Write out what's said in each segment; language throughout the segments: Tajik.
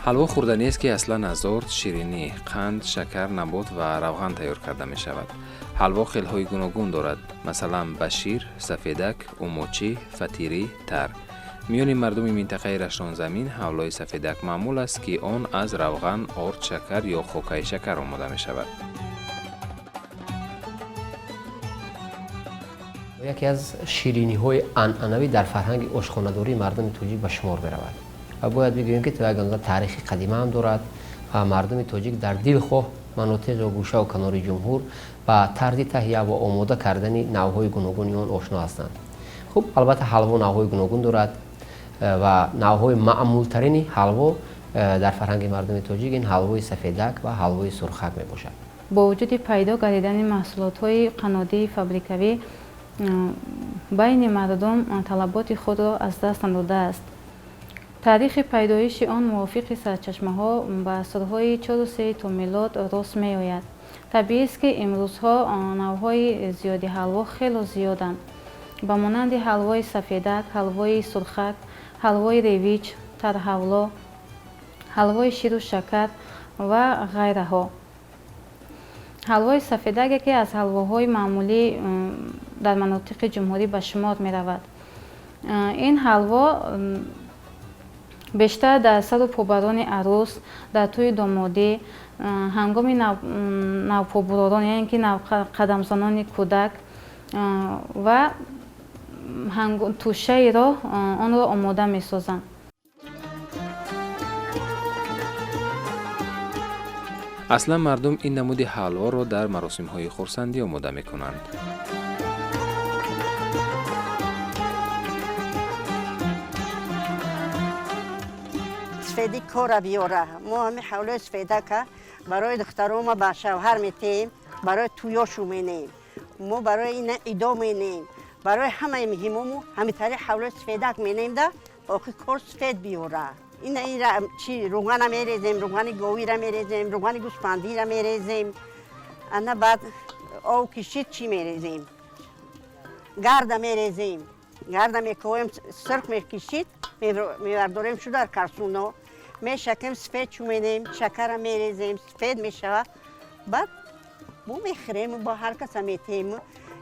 ҳалво хӯрданиест ки аслан аз орд, ширинӣ, қанд, шакар, набот ва равған тайёр карда мешавад. ҳалво хелҳои гуногун дорад, масалан башир, сафедак, умочӣ, фатирӣ, тар. миёни мардуми минтақаи раштонзамин ҳалвои сафедак маъмул аст, ки он аз равған, орд, шакар ё хокаи шакар омода мешавад. яке аз шириниҳои анъанавӣ дар фарҳанги ошхонадории мардуми тоҷик ба шумор меравад. ва бояд бигӯем ки ягона таърихи қадима ҳам дорад ва мардуми тоҷик дар дилхоҳ манотиқи гӯшаву канори ҷумҳур ба тарзи таҳия ва омода кардани навъҳои гуногуни он ошно ҳастанд. хуб албатта ҳалво навъҳои гуногун дорад ва навъҳои маъмултарини ҳалво дар фарҳанги мардуми тоҷик ин ҳалвои сафедак ва ҳалвои сурхак мебошад. бо вуҷуди пайдо гардидани маҳсулотҳои қаннодии фабрикавӣ байни мардум талаботи худро аз даст надодааст. таърихи пайдоиши он мувофиқи сарчашмаҳо ба асрҳои 4-3 то милод рост меояд. табиист ки имрӯзҳо навъҳои зиёди ҳалво хело зиёданд, ба монанди ҳалвои сафедак, ҳалвои сурхак, ҳалвои ревич, тарҳавло, ҳалвои ширу шакар ва ғайраҳо. ҳалвои сафедак яке аз ҳалвоҳои маъмулӣ дар манотиқи ҷумҳурӣ ба шумор меравад. ин ҳалво бештар дар сару побарони арӯс, дар тӯи домодӣ, ҳангоми навпобуророн яъне ки қадамзанони кӯдак ва тӯшаи роҳ онро омода месозанд. аслан мардум ин намуди ҳалворо дар маросимҳои хурсандӣ омода мекунанд. сфеди кора биёра. мо ҳами ҳавлои сфедака барои духтарома ба шавҳар метем, барои туёшу менем, мо барои ина идо менем, барои ҳамаи муҳимуму ҳамитари ҳавлои сфедак менем да оки кор сфед биёра. ина чи руғана мерезем, руғани говира мерезем, руғани гӯспандира мерезем. ана баъд ов кишид чӣ мерезем? гарда мерезем. гарда мекоем, сирх мекишид, мевардорем шу дар карсуно, мешакем, сфед чӯ менем, шакара мерезем, сфед мешава. баъд бо мехӯрем, бо ҳар каса метем.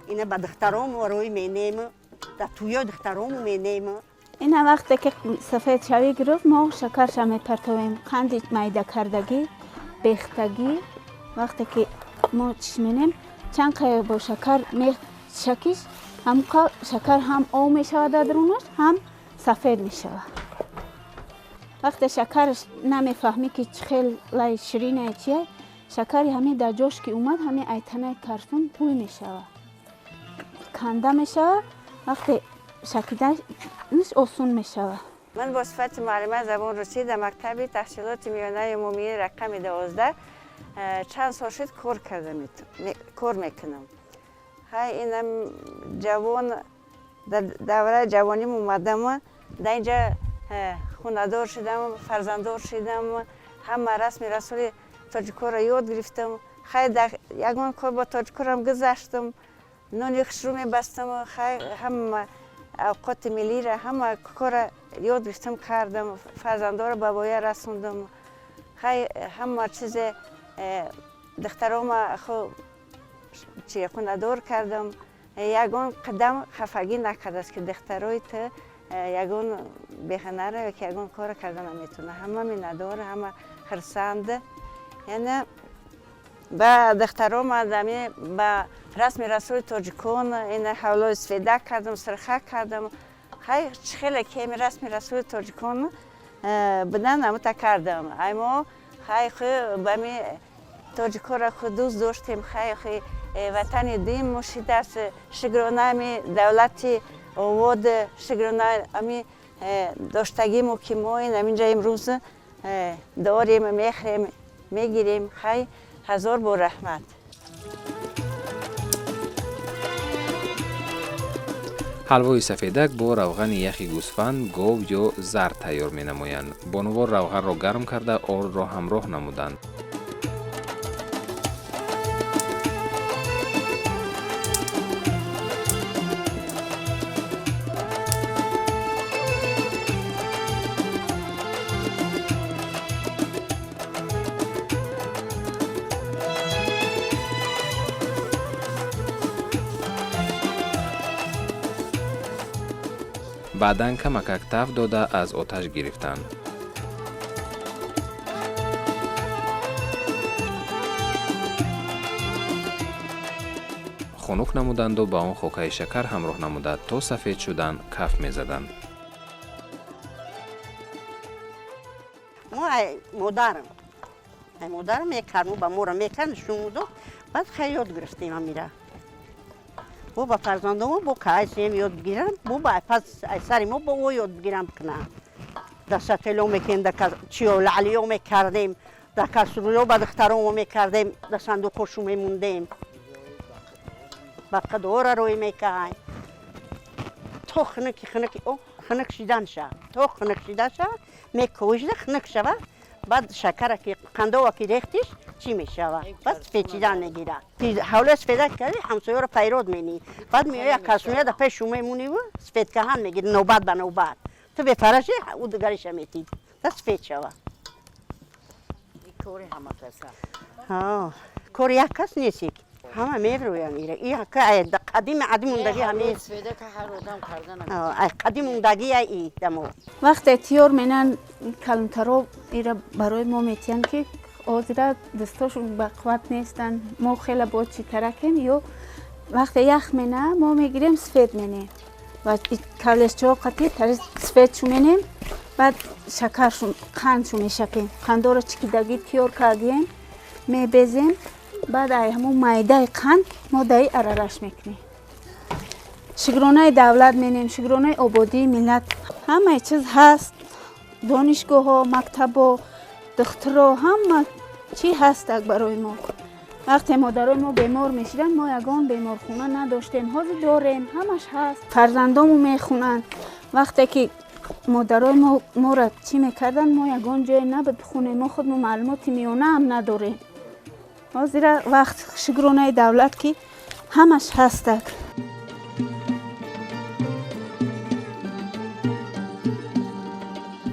ина ба духтарому рӯй менем, дар тӯёи духтарому менем. ина вақте ки сафед шавӣ гирифт, мо шакарша мепартовем. қанди майда кардагӣ, бехтагӣ, вақте ки мо чиш менем, чанд қайр бо шакар мешакиш, ҳам шакар ҳам об мешавад дар дарунаш, ҳам сафед мешавад. вақте шакараш намефаҳмӣ ки чӣ хелай ширинае чие, шакари ҳамин дар ҷош ки омад, ҳамин айтанаи карсон пӯй мешавад, канда мешавад. вақте шакиданаш осон мешавад. ман бо сифати муаллима забон русӣ дар мактаби таҳсилоти миёнаи умумии рақами 12 чанд сол шуд кор мекунам. ҳай инам ҷавон дар давраи ҷавоним омадам, дар инҷа хонадор шудам, фарзанддор шудам, ҳама расми расули тоҷикоро ёд гирифтам. хай дар ягон кор бо тоҷикорам гузаштам, нони хушрӯ мебастам, хай ҳама авқоти миллира ҳама кора ёд гирифтам, кардам, фарзанддоро ба воя расондам. хай ҳама чизе духтарома хонадор кардам. ягон қадам хафагӣ накардааст ки духтарои ту ягон беҳанара ё ки ягон кора карда наметавона. ҳама миннатдор, ҳама хурсанд. яъне ба духтарома ба расми расули тоҷикон ина ҳавлои сфедак кардам, сурхак кардам. хай чӣ хеле ки расми расули тоҷикон будан амута кардам. ай мо хай бами тоҷикора ху дӯст доштем. хай ватани дуюм мошидааст, шигронами давлати овод, шигрона ами доштагимо ки мо инаминҷа имрӯз дорем, мехӯрем, мегирем. хай ҳазор бор раҳмат. ҳалвои сафедак бо равғани яхи гӯсфанд, гов ё зар тайёр менамоянд. бонувор равғанро гарм карда ордро ҳамроҳ намуданд. баъдан камакак тафт дода аз оташ гирифтанд. хунук намуданду ба он хокаи шакар ҳамроҳ намуда то сафед шудан каф мезаданд. مادرم میکرد با مورا میکرد نشون بعد خیلی یاد گرفتیم امیره بو با فرزندم بو کایسیم یاد بگیرم بو با پس سری ما با او یاد بگیرم کنم دستلو میکنیم چیو لعلیو میکردیم در کسرولو با دخترمو میکردیم در صندوقشو میموندیم باقی دور روی میکنیم تو خنک شیدن شد تو خنک شیدن شد میکویش خنک شد بعد شکر که قندو که ریختیش چی میشه بعد پیچیدن نگیره حالا سفید کردی همسایه رو پیرود مینی بعد میای کسونیه در پیش شما میمونی و سفید که هم میگیری نوبت به نوبت تو به فرشی او دیگریش میتید تا سفید شوه کوری همه کسا کوری یک کس نیستی همه میرویان میره این که قدیم موندگی همه سفیده که هر آدم کردن قدیم موندگی ای دمو وقتی تیار مینن کلمترو ایره برای ما میتین که آزیره دستاشون به قوت نیستن ما خیلی باید چی ترکیم یا وقتی یخ مینه ما میگیریم سفید مینیم و کلشچه ها قطعی تریز سفید شو مینیم بعد شکرشون قندشو میشپیم قنده رو چکیدگی تیار کردیم میبزیم بعد همون مایده قند ما دایی ارارش میکنیم شگرانه دولت مینیم شگرانه آبادی ملت همه چیز هست دانشگاه ها مکتب ها دختر ها همه چی هست برای ما وقتی مادرای ما بیمار میشیدن ما یگان بیمار خونه نداشتیم حاضر داریم همش هست فرزندامو میخونن وقتی که مادرای ما را چی میکردن ما یگان جای نبود بخونیم ما خود معلومات میانه هم نداریم حاضر وقت شگرانه دولت که همش هست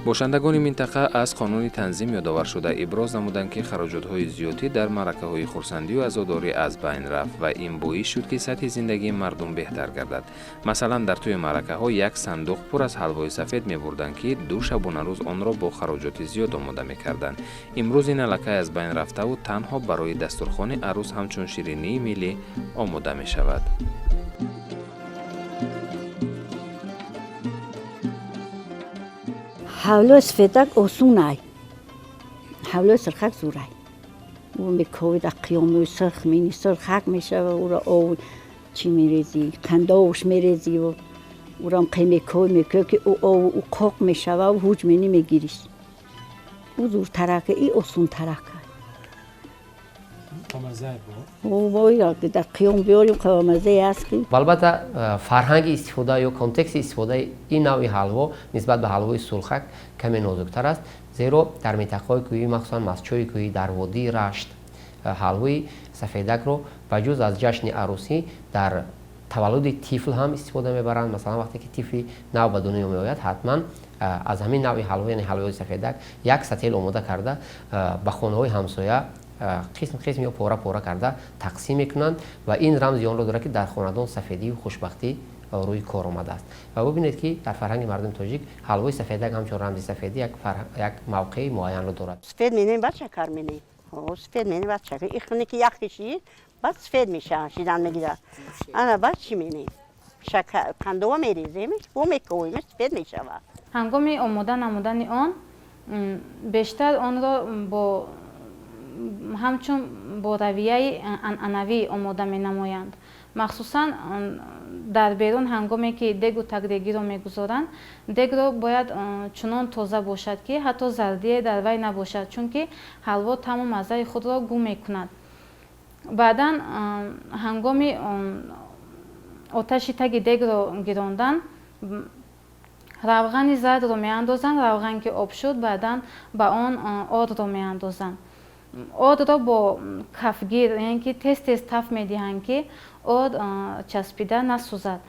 бошандагони минтақа аз қонуни танзим ёдовар шуда иброз намуданд ки хароҷотҳои зиёдӣ дар маъракаҳои хурсандию азодорӣ аз байн рафт ва ин боис шуд ки сатҳи зиндагии мардум беҳтар гардад. Масалан, дар тӯи маъракаҳо як сандуқ пур аз ҳалвои сафед мебурданд ки ду шабонарӯз онро бо хароҷоти зиёд омода мекарданд. имрӯз ин аллакай аз байн рафтаву танҳо барои дастурхони арӯс ҳамчун ширинии миллӣ омода мешавад. حالا سفیدک آسونه حالا سرخک زوره او میکوی در قیامه سرخ مینی سرخک میشه و او را آو چی میریزی قنداوش میریزی و او را قیمه کوی میکوی که او آو او قاق میشه و هوج مینی میگیریش او زور ترکه ای آسون ترکه او باید که در قیام بیاریم قوامزه است که البته فرهنگ استفاده یا کنتکست استفاده این نوع حلوا نسبت به حلوای سرخک کمی نازکتر است زیرا در منطقه‌های کوهی مخصوصا مسچای کوهی در وادی رشت حلوای سفیدک رو بجز از جشن عروسی در تولد طفل هم استفاده میبرند مثلا وقتی که طفلی نو به دنیا میآید حتما از همین نوع حلوا یعنی حلوای سفیدک یک سطل آماده کرده به خانه‌های همسایه قسم یا پاره کرده تقسیم میکنند و این رمز آن را دارد که در خاندان سفیدی و خوشبختی روی کار آمده است و ببینید که در فرهنگ مردم تاجیک حلوای سفیدک همچون رمز سفیدی یک موقع معین را دارد. سفید مینیم بعد شکر مینیم سفید مینیم بعد شکر این که یخ کشید بعد سفید میشه شیدن میگیره انا بعد چی مینیم شکر قندو میریزیمش و میکویمش سفید میشه هنگام آماده نمودن آن بیشتر آن را با همچون با رویه عنعنوی آماده می نمایند مخصوصا در بیرون هنگامی که دیگ و تگدگی را میگذارند دیگ را باید چنان تازه باشد که حتی زردی در وی نباشد چون که حلوا تمام مزه خود را گم میکند بعدا هنگامی آتش تگ دیگ را گیراندن روغن زرد را میاندازند روغن که آب شد بعدا به آن آرد را میاندازند آرد را با کفگیر یعنی که تست تف میدهند که آرد چسبیده نسوزد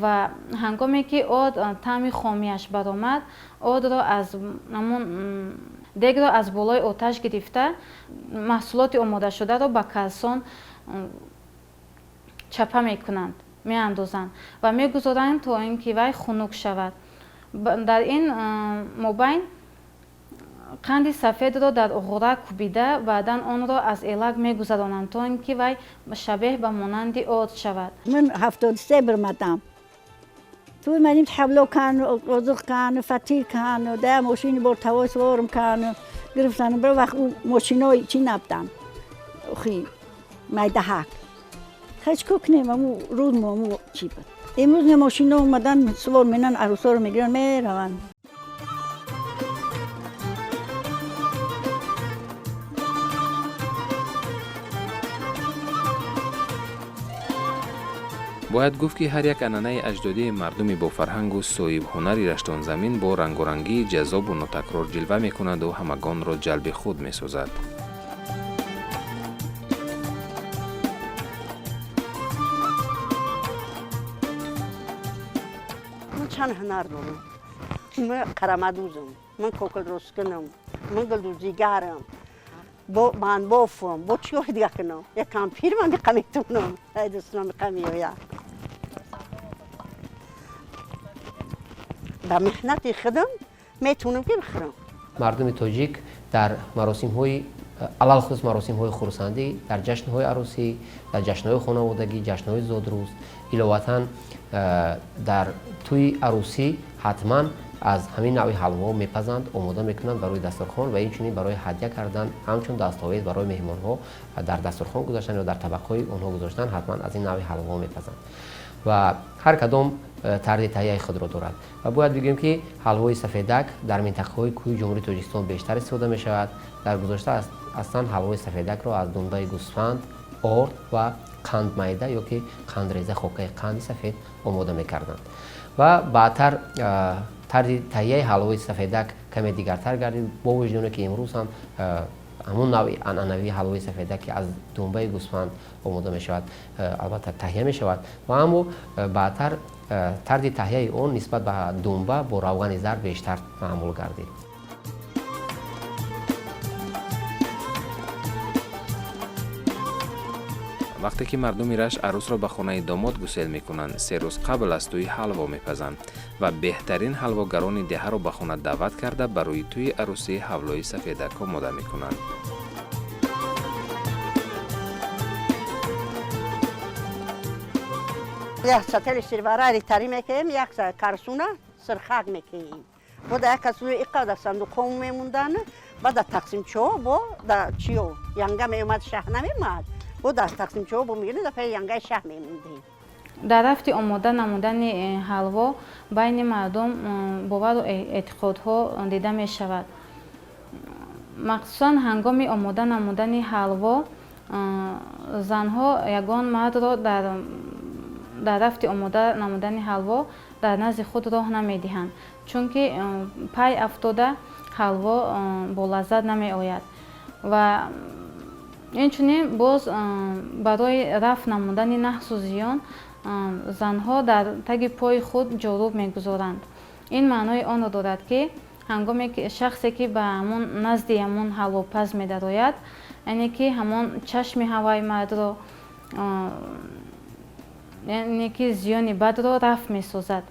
و هنگامی که آرد طعم خامیش برآمد آرد را از دیگ را از بالای آتش گرفته محصولات آماده شده را به کلسان چپه میکنند میاندازند و میگذارند تا اینکه وی خنک شود در این مابین قند سفید را در غوره کوبیده بعدا آن را از الک میگذرانند تا اینکه وی شبیه به مانند آرد شود. من 73 برمدم. توی منیم حبلو کن، قزق کن، فتیر کن، ده ماشینی بر توای سوارم کن، گرفتن برای وقت ماشینای چی نبودن. خی میده حق. خیلی کوکنیم امو رود مو چی بود. امروز نه ماشینا اومدن سوار منن عروسا رو میگیرن میروند. باید گفت که هر یک عنعنه اجدادی مردمی با فرهنگ و صاحب هنری رشتان زمین با رنگ و رنگی جذاب و نوتکرار جلوه می کند و همگان را جلب خود می سازد. من چند هنر دارم. من قرمدوزم، من کوکل روسکنم، من گلدوزیگرم، من بافم، با چی دیگه کنم؟ یک کم پیر من میتونم، دستم میخوام. با محنت خودم میتونم که بخورم. مردم تاجیک در مراسم‌های علل خصوص مراسم‌های خرسندی، در جشن‌های عروسی، در جشن‌های خانوادگی، جشن‌های زادروز، علاوه‌اً در توی عروسی حتما از همین نوع حلوا میپزند، آماده میکنند برای دسترخوان و اینچنین برای هدیه کردن، همچون دستاویز برای مهمان‌ها در دسترخوان گذاشتن یا در طبق‌های آنها گذاشتن، حتما از این نوع حلوا میپزند و هر کدام طرز تهیه خود را دارد. و باید بگیم که حلوای سفیدک در منطقه‌های کوی جمهوری تاجیکستان بیشتر استفاده می شود. در گذشته اصلا حلوای سفیدک را از دنبه گوسفند، آرد و قند میده یا که قندریزه خوکه قند سفید آماده می کردند و بعدتر طرز تهیه حلوای سفیدک کمی دیگرتر گردید با وجود که امروز هم همون نوع عنعنوی حلوای سفیدک که از دنبه گوسفند آماده می شود البته تهیه می شود و اما بعدتر طرز تهیه اون نسبت به دنبه با روغن زرد بیشتر معمول گردید. وقتی که مردم رشت عروس را به خانه داماد گسیل می کنند، 3 روز قبل از توی حلوا می پزند و بهترین حلواگران دهه را به خانه دعوت کرده برای توی عروسی حلوای سفیدک آماده می کنند. یک سطل سیربرای تری میکنیم، یک کارسونه سرخک میکنیم. بعد یک کسو اینقدر صندوق قوم میموندن، بعد تقسیم چوب با چیو ینگه میومد شه نمیمد. بعد تقسیم چوب میگیریم دفعه ینگه شه میموندیم. در رفت آماده نمودن حلوا بین مردم باور و اعتقادها دیده می شود. مخصوصا هنگام آماده نمودن حلوا زنها یگان مرد را در رفت آماده نمودن حلوا در نزد خود راه نمیدهند، چون که پای افتاده حلوا با لذت نمی آید و اینچنین باز برای رفع نمودن نقص و زیان زنها در تگ پای خود جاروب میگذارند. این معنای آن را دارد که هنگامی که شخصی که به همون نزد همون حلواپز می درآید، یعنی که همون چشم هوای مرد را یعنی که زیان بد را رفع می سازد.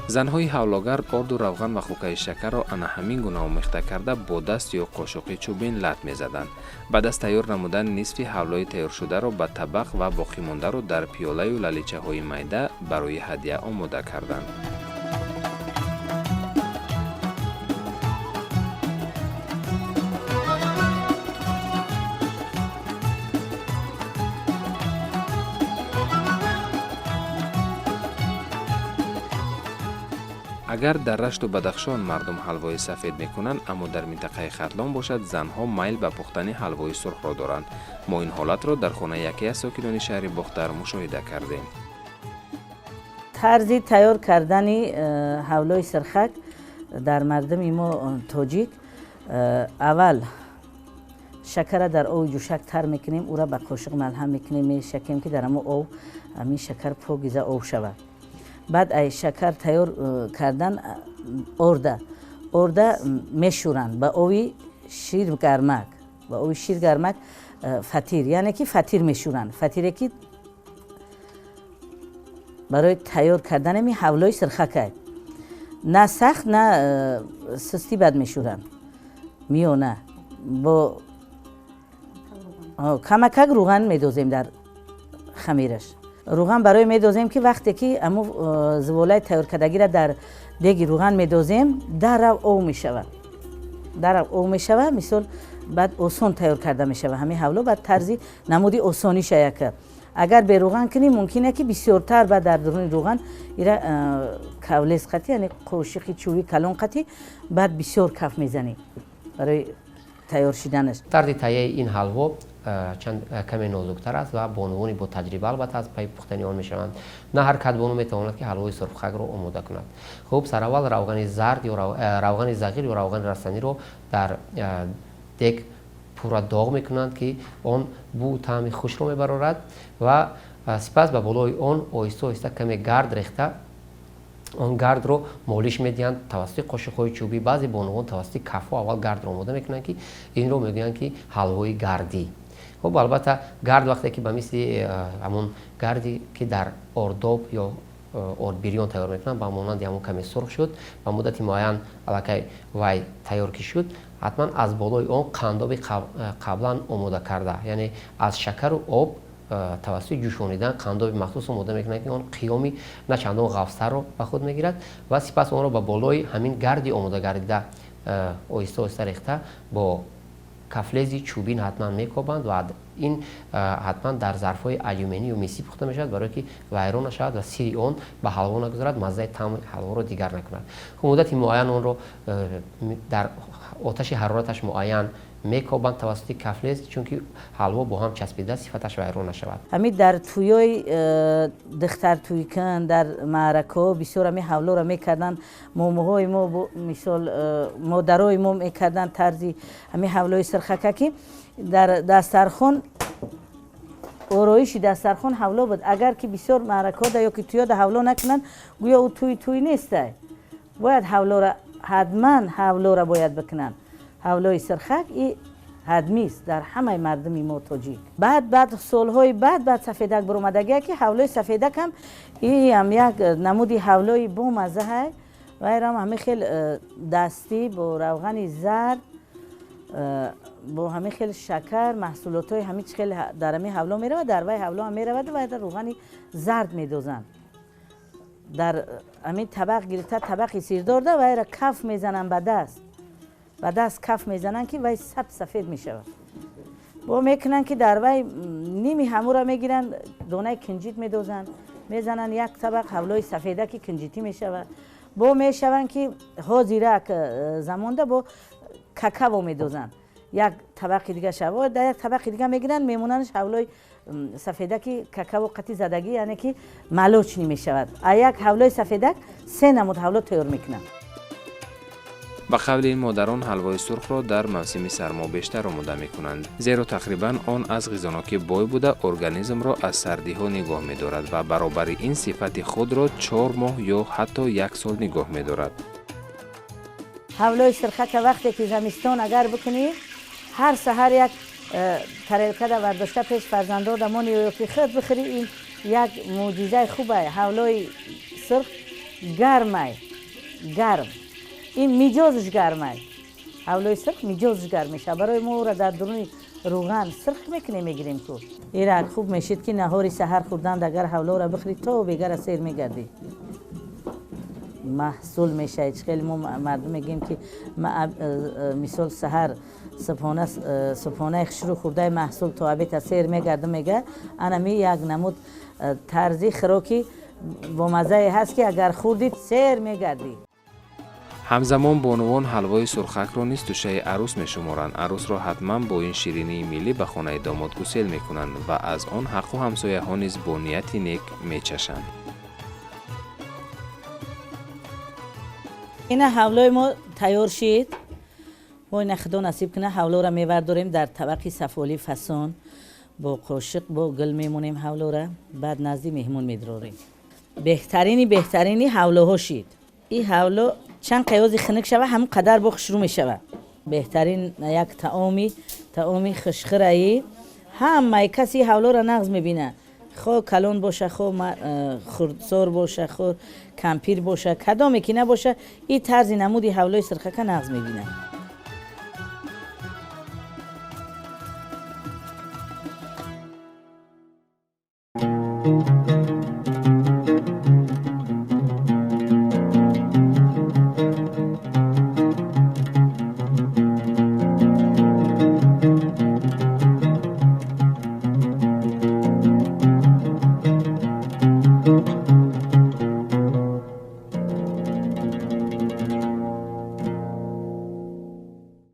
زنهای حولاگر آرد و روغن و خوکه شکر را انا همین گونه آمیخته کرده با دست یا قاشق چوبین لط می زدند. بعد از تیار نمودن نصف حولای تیار شده را به طبق و باقی مانده را در پیاله و للیچه های میده برای هدیه آماده کردند. اگر در رشت و بدخشان مردم حلوای سفید میکنند، اما در منطقه ختلان باشد زنها میل به پختن حلوای سرخ را دارند. ما این حالت را در خانه یکی از ساکنان شهر باختر مشاهده کردیم. طرز تیار کردن حلوای سرخک در مردم ما تاجیک، اول شکر در آب جوشک تر میکنیم، او را به قاشق ملحم میکنیم، میشکیم که در آب همین شکر پاکیزه آب شود. بعد ای شکر تیار کردن ارده میشورند با اوی شیر گرمک فتیر، یعنی که فتیر میشورند. فتیری که برای تیار کردن می حولای سرخک نه سخت نه سستی بد میشورن میونه با کمک روغن میدوزیم در خمیرش. روغن برای میدوزیم که وقتی که امو زباله تیار کردگی را در دیگ روغن میدوزیم در او میشود مثال بعد آسان تیار کرده میشود همین حولا بعد طرزی نمودی آسانی شاید که اگر به روغن کنی ممکنه که بسیارتر بعد در درون روغن ایرا کاولز قطی یعنی قوشق چوبی کلان قطی بعد بسیار کف میزنی برای تیار شدنش. طرز تهیه این حلوا چند کمی نازکتر است و بانوانی با تجربه البته از پای پختنی آن میشوند. نه هر کد بانو میتواند که حلوای سرخک رو آماده کند. خب سر اول روغن زرد یا روغن زغیر یا روغن رستنی رو در دیگ پورا داغ میکنند که آن بو طعم خوش رو میبرارد و سپس به بالای آن آهسته آهسته کمی گرد ریخته آن گرد رو مالش میدهند توسط قاشق‌های چوبی. بعضی بانوان توسط کفو اول گرد رو آماده میکنند که این رو میگویند که حلوای گردی. خب البته گرد وقتی که به مثل همون گردی که در آرداب یا آردبریان تیار میکنن با مانند همون کمی سرخ شد و مدتی معین الکی وای تیار که شد حتما از بالای آن قنداب قبلا آماده کرده یعنی از شکر و آب توسط جوشانیدن قنداب مخصوص آماده میکنه که آن قیامی نه چندان غفصتر رو به خود میگیرد و سپس آن رو به بالای همین گردی آماده گردیده آهسته آهسته ریخته با کفلزی چوبین حتما میکوبند و این حتما در ظرف‌های آلومینی و میسی پخته میشود برای که ویران نشود و سیر آن به حلوا نگذارد مزه طعم حلوا رو دیگر نکند. مدت معین آن رو در آتش حرارتش معین میکوبند توسط کفلز چون که حلوا با هم چسبیده صفتش ویران نشود. همین در تویای دختر توی کن در معرکه بسیار همین حلوا را میکردن موموهای ما مثال مادرای ما میکردن طرزی همین حلوای سرخککی در دسترخوان آرایشی دسترخوان حلوا بود. اگر که بسیار معرکه دا یا که توی دا حلوا نکنن گویا او توی نیسته باید حلوا را حتما حلوا را باید بکنن. حلوای سرخک این حتمی است در همه مردم ما تاجیک. بعد سالهای بعد سفیدک برآمدگی که حلوای سفیدک هم این هم یک نمودی حلوای بامزه های و همه خیلی دستی با روغن زرد با همه خیلی شکر محصولات های همه خیلی در همه حلوا میره و در وی حلوا هم میره و در روغن زرد میدوزن در همین طبق گرفته طبقی سیردار ده و ایره کف میزنن به دست کف میزنن که وی سفید میشود. با میکنن که در وی نیمی همو را میگیرن دانه کنجیت میدوزن میزنن یک طبق حلوای سفیده که کنجیتی میشود. با میشون که ها زیرک زمان ده با کاکائو میدوزن یک طبق دیگه شود در یک طبق دیگه میگیرن میموننش حلوای سفیده که کاکائو قطی زدگی یعنی که ملوچ نمیشود. یک حلوای سفیده 3 نمود حلوا تیار میکنن. به قول این مادران حلوای سرخ را در موسم سرما بیشتر آماده می کنند زیرا تقریبا آن از غذاناکی بای بوده ارگانیسم را از سردی ها نگاه می دارد و برابر این صفت خود را 4 ماه یا حتی 1 سال نگاه می دارد. حلوای سرخک وقتی که زمستان اگر بکنی هر سحر یک تریلکه دا برداشته پیش فرزندان دمان یا که خود بخری این یک معجزه خوبه. حلوای سرخ گرم این میجازش گرمه. حلوای سرخ میجازش گرم میشه. برای ما را در درون روغن سرخ میکنیم میگیریم تو. ایران خوب میشید که نهاری سحر خوردن اگر حلوا را بخری تو بگر سیر میگردی. محصول میشه. خیلی ما مردم میگیم که مثال سحر صبحانه شروع خورده محصول تو ابیت سیر میگرده میگه انا می یک نمود طرزی خوراکی با مزه هست که اگر خوردید سیر میگردی. همزمان بانوان حلوای سرخک را نیز توشه عروس می شمارند. عروس را حتما با این شیرینی ملی به خانه داماد گسیل می کنند و از آن حق و همسایه ها نیز با نیتی نیک می چشند. این حلوای ما تیار شد. وای خدا نصیب کنه حلوا را می‌برداریم در طبقی سفالی فسان با قاشق با گل میمونیم حلوا را بعد نزدی مهمون می‌داریم. بهترینی حلواها شد. این حلوا چند قیازی خنک شود همون قدر با شروع می شود. بهترین یک طعامی خشخرایی همه کسی حلوا را نغز میبینه خو کلون باشه خو خردسار باشه خو کمپیر باشه کدامی که نباشه این طرز نمودی حولای سرخک نقض میبینم.